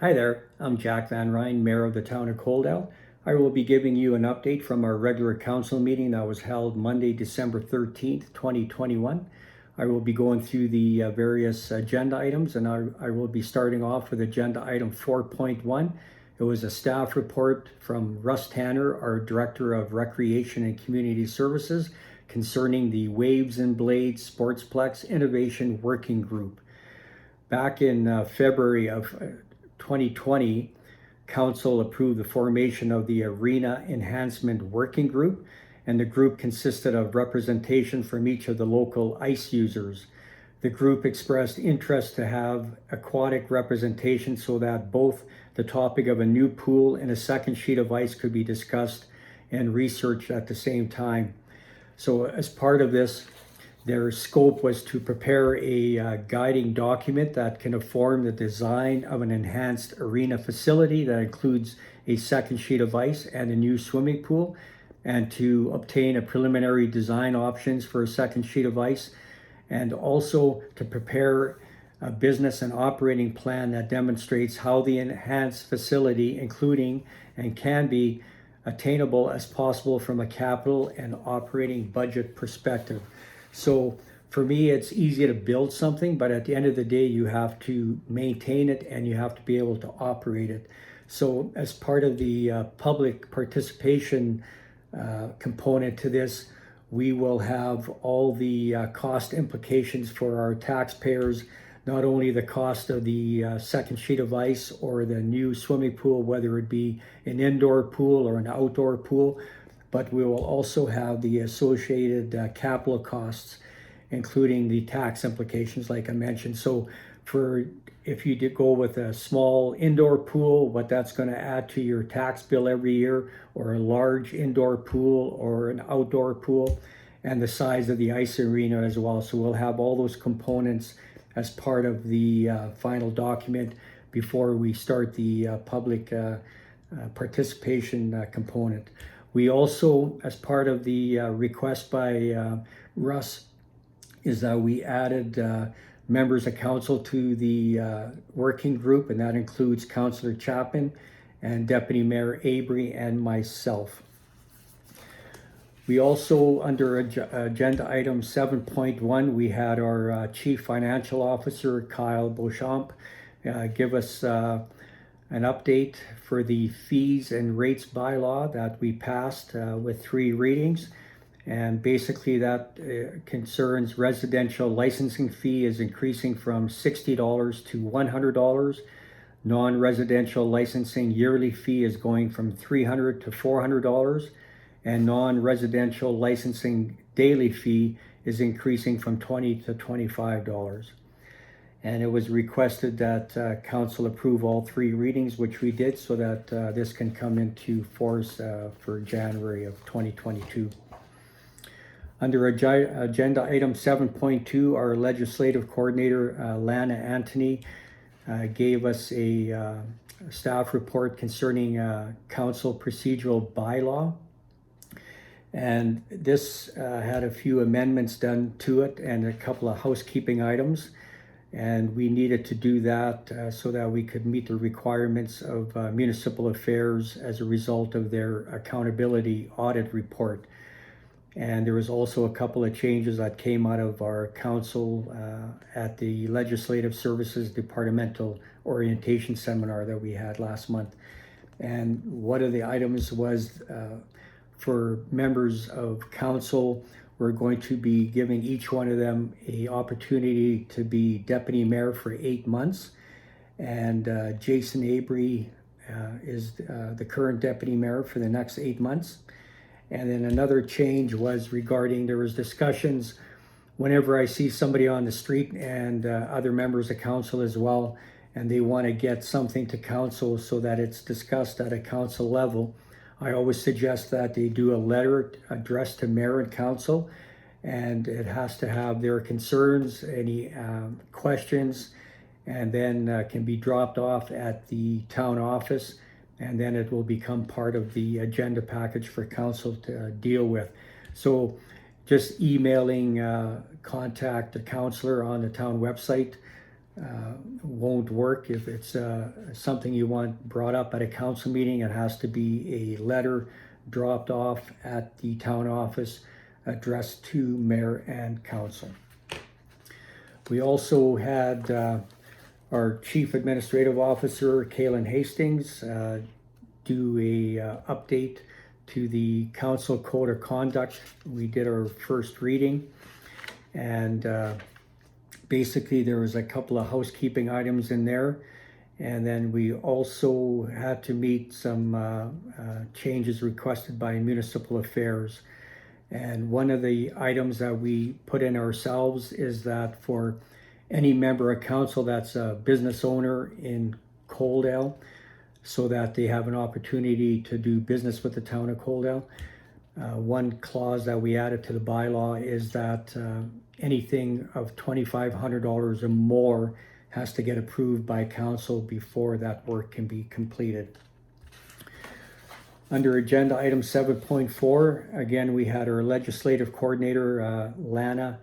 Hi there, I'm Jack Van Ryn, Mayor of the Town of Coaldale. I will be giving you an update from our regular council meeting that was held Monday, December 13th, 2021. I will be going through the various agenda items, and I will be starting off with agenda item 4.1. It was a staff report from Russ Tanner, our Director of Recreation and Community Services, concerning the Waves and Blades Sportsplex Innovation Working Group. Back in February of 2020, Council approved the formation of the Arena Enhancement Working Group, and the group consisted of representation from each of the local ice users. The group expressed interest to have aquatic representation so that both the topic of a new pool and a second sheet of ice could be discussed and researched at the same time. So as part of this, their scope was to prepare a guiding document that can inform the design of an enhanced arena facility that includes a second sheet of ice and a new swimming pool, and to obtain a preliminary design options for a second sheet of ice, and also to prepare a business and operating plan that demonstrates how the enhanced facility, including and can be attainable as possible from a capital and operating budget perspective. So for me, it's easy to build something, but at the end of the day, you have to maintain it and you have to be able to operate it. So as part of the public participation component to this, we will have all the cost implications for our taxpayers, not only the cost of the second sheet of ice or the new swimming pool, whether it be an indoor pool or an outdoor pool, but we will also have the associated capital costs, including the tax implications, like I mentioned. So if you did go with a small indoor pool, what that's going to add to your tax bill every year, or a large indoor pool or an outdoor pool, and the size of the ice arena as well. So we'll have all those components as part of the final document before we start the public participation component. We also, as part of the request by Russ, is that we added members of council to the working group, and that includes Councillor Chapman and Deputy Mayor Avery and myself. We also, under agenda item 7.1, we had our Chief Financial Officer, Kyle Beauchamp, give us an update for the fees and rates bylaw that we passed with 3 readings. And basically that concerns residential licensing fee is increasing from $60 to $100. Non-residential licensing yearly fee is going from $300 to $400. And non-residential licensing daily fee is increasing from $20 to $25. And it was requested that council approve all 3 readings, which we did, so that this can come into force for January of 2022. Under agenda item 7.2, our legislative coordinator, Lana Anthony, gave us a staff report concerning council procedural bylaw. And this had a few amendments done to it and a couple of housekeeping items. And we needed to do that so that we could meet the requirements of municipal affairs as a result of their accountability audit report. And there was also a couple of changes that came out of our council at the Legislative Services Departmental Orientation Seminar that we had last month. And one of the items was for members of council, we're going to be giving each one of them an opportunity to be deputy mayor for 8 months. And Jason Avery is the current deputy mayor for the next 8 months. And then another change was regarding, there was discussions whenever I see somebody on the street and other members of council as well, and they want to get something to council so that it's discussed at a council level, I always suggest that they do a letter addressed to mayor and council, and it has to have their concerns, any questions, and then can be dropped off at the town office, and then it will become part of the agenda package for council to deal with. So just emailing contact the councillor on the town website won't work. If it's something you want brought up at a council meeting, it has to be a letter dropped off at the town office addressed to mayor and council. We also had our Chief Administrative Officer, Kaylin Hastings, do a update to the council code of conduct. We did our first reading, and basically there was a couple of housekeeping items in there, and then we also had to meet some changes requested by Municipal Affairs. And one of the items that we put in ourselves is that for any member of council that's a business owner in Coaldale, so that they have an opportunity to do business with the town of Coaldale. One clause that we added to the bylaw is that anything of $2,500 or more has to get approved by council before that work can be completed. Under agenda item 7.4, again, we had our legislative coordinator, Lana,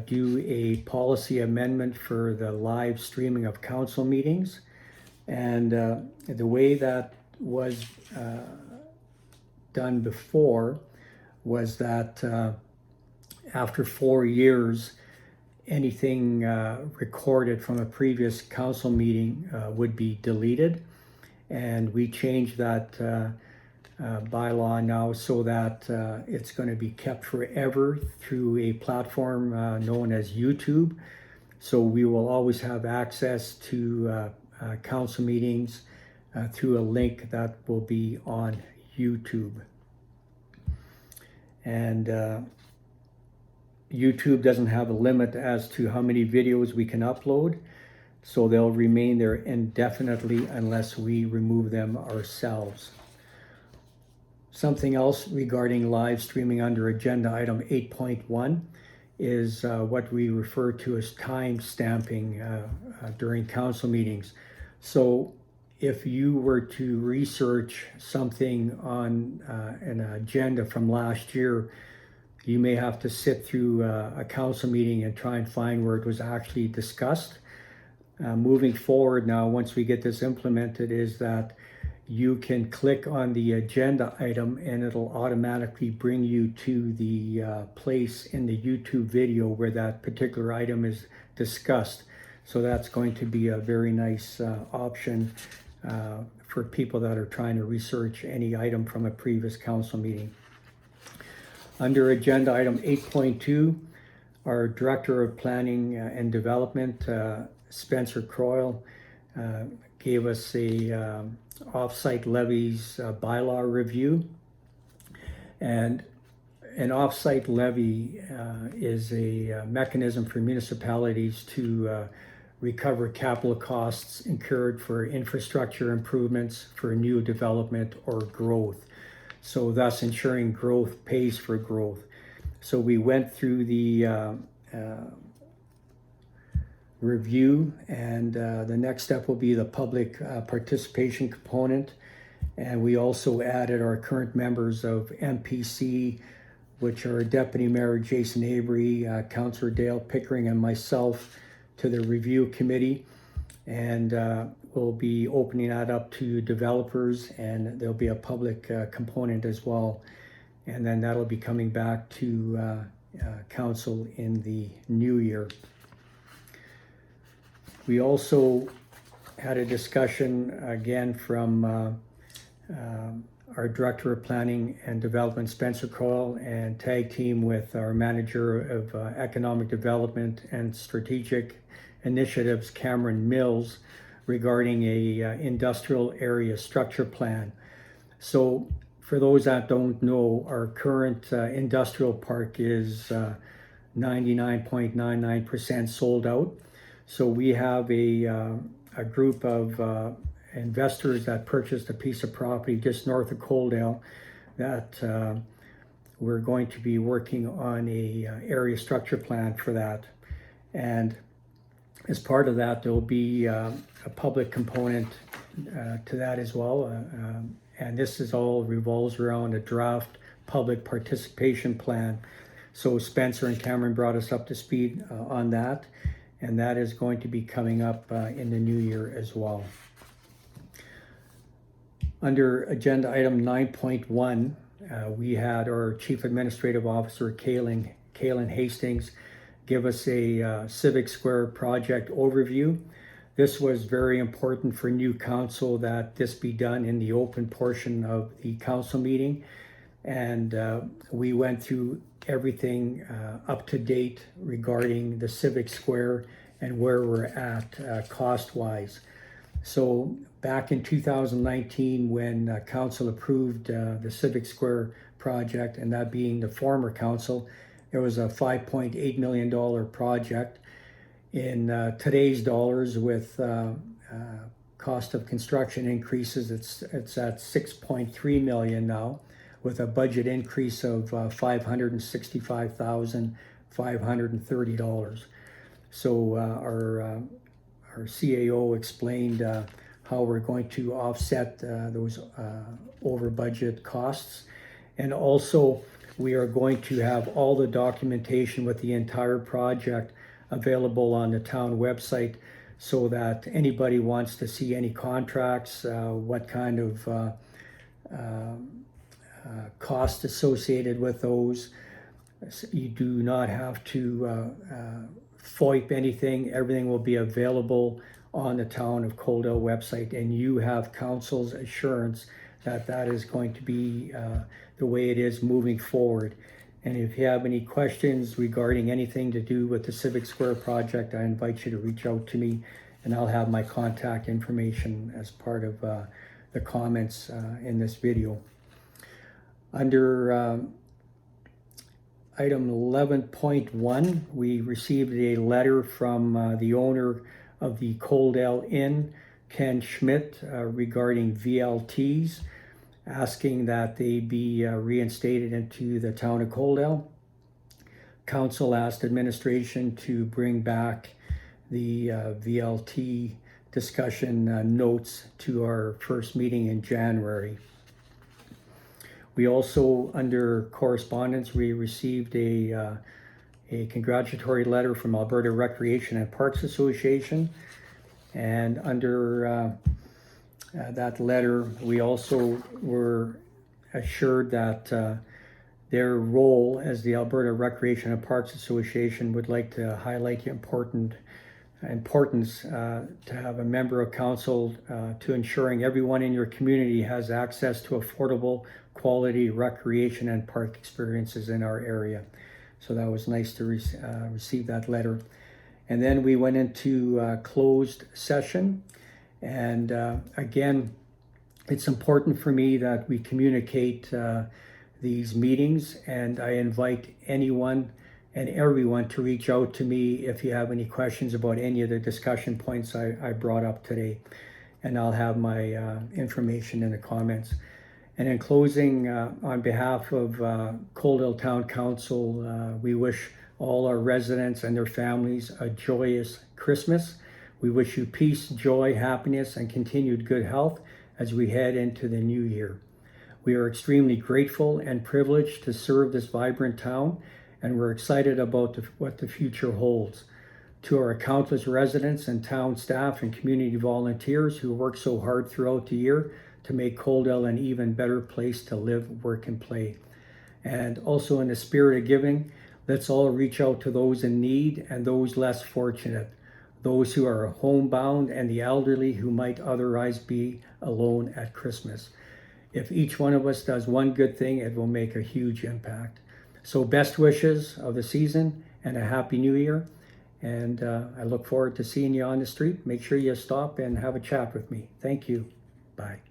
do a policy amendment for the live streaming of council meetings. And the way that was done before was that after 4 years, anything recorded from a previous council meeting would be deleted. And we changed that bylaw now so that it's going to be kept forever through a platform known as YouTube. So we will always have access to council meetings through a link that will be on YouTube. And YouTube doesn't have a limit as to how many videos we can upload, so they'll remain there indefinitely unless we remove them ourselves. Something else regarding live streaming under agenda item 8.1 is what we refer to as time stamping during council meetings. So if you were to research something on an agenda from last year, you may have to sit through a council meeting and try and find where it was actually discussed. Moving forward now, once we get this implemented, is that you can click on the agenda item and it'll automatically bring you to the place in the YouTube video where that particular item is discussed. So that's going to be a very nice option for people that are trying to research any item from a previous council meeting. Under agenda item 8.2, our Director of Planning and Development, Spencer Croyle, gave us a offsite levies bylaw review. And an offsite levy is a mechanism for municipalities to recover capital costs incurred for infrastructure improvements for new development or growth. So thus ensuring growth pays for growth. So we went through the review, and the next step will be the public participation component. And we also added our current members of MPC, which are Deputy Mayor Jason Avery, Councillor Dale Pickering, and myself, to the review committee. And we'll be opening that up to developers, and there'll be a public component as well. And then that'll be coming back to council in the new year. We also had a discussion again from our Director of Planning and Development, Spencer Croyle, and tag team with our Manager of Economic Development and Strategic Initiatives, Cameron Mills, regarding a industrial area structure plan. So for those that don't know, our current industrial park is 99.99% sold out. So we have a group of investors that purchased a piece of property just north of Coaldale that we're going to be working on a area structure plan for that. And as part of that, there will be a public component to that as well. And this is all revolves around a draft public participation plan. So Spencer and Cameron brought us up to speed on that. and that is going to be coming up in the new year as well. Under agenda item 9.1, we had our Chief Administrative Officer, Kaylin Hastings, give us a Civic Square project overview. This was very important for new council that this be done in the open portion of the council meeting. And we went through everything up to date regarding the Civic Square and where we're at cost-wise. So back in 2019, when council approved the Civic Square project, and that being the former council, it was a $5.8 million project. In today's dollars, with cost of construction increases, it's at $6.3 million now, with a budget increase of $565,530. So our CAO explained how we're going to offset those over budget costs. And also, we are going to have all the documentation with the entire project available on the town website, so that anybody wants to see any contracts, what kind of cost associated with those. You do not have to FOIP anything. Everything will be available on the Town of Coaldale website, and you have council's assurance that that is going to be the way it is moving forward. And if you have any questions regarding anything to do with the Civic Square project, I invite you to reach out to me, and I'll have my contact information as part of the comments in this video. Under item 11.1, we received a letter from the owner of the Coaldale Inn, Ken Schmidt, regarding VLTs, asking that they be reinstated into the town of Coaldale. Council asked administration to bring back the VLT discussion notes to our first meeting in January. We also, under correspondence, we received a congratulatory letter from Alberta Recreation and Parks Association, and under that letter, we also were assured that their role as the Alberta Recreation and Parks Association would like to highlight the importance to have a member of council to ensuring everyone in your community has access to affordable, quality recreation and park experiences in our area. So that was nice to receive that letter. And then we went into closed session. And again, it's important for me that we communicate these meetings, and I invite anyone and everyone to reach out to me if you have any questions about any of the discussion points I brought up today. And I'll have my information in the comments. And in closing, on behalf of Coaldale Town Council, we wish all our residents and their families a joyous Christmas. We wish you peace, joy, happiness, and continued good health as we head into the new year. We are extremely grateful and privileged to serve this vibrant town, and we're excited about what the future holds. To our countless residents and town staff and community volunteers who work so hard throughout the year to make Coaldale an even better place to live, work, and play. And also, in the spirit of giving, let's all reach out to those in need and those less fortunate, those who are homebound and the elderly who might otherwise be alone at Christmas. If each one of us does one good thing, it will make a huge impact. So best wishes of the season and a happy new year. And I look forward to seeing you on the street. Make sure you stop and have a chat with me. Thank you. Bye.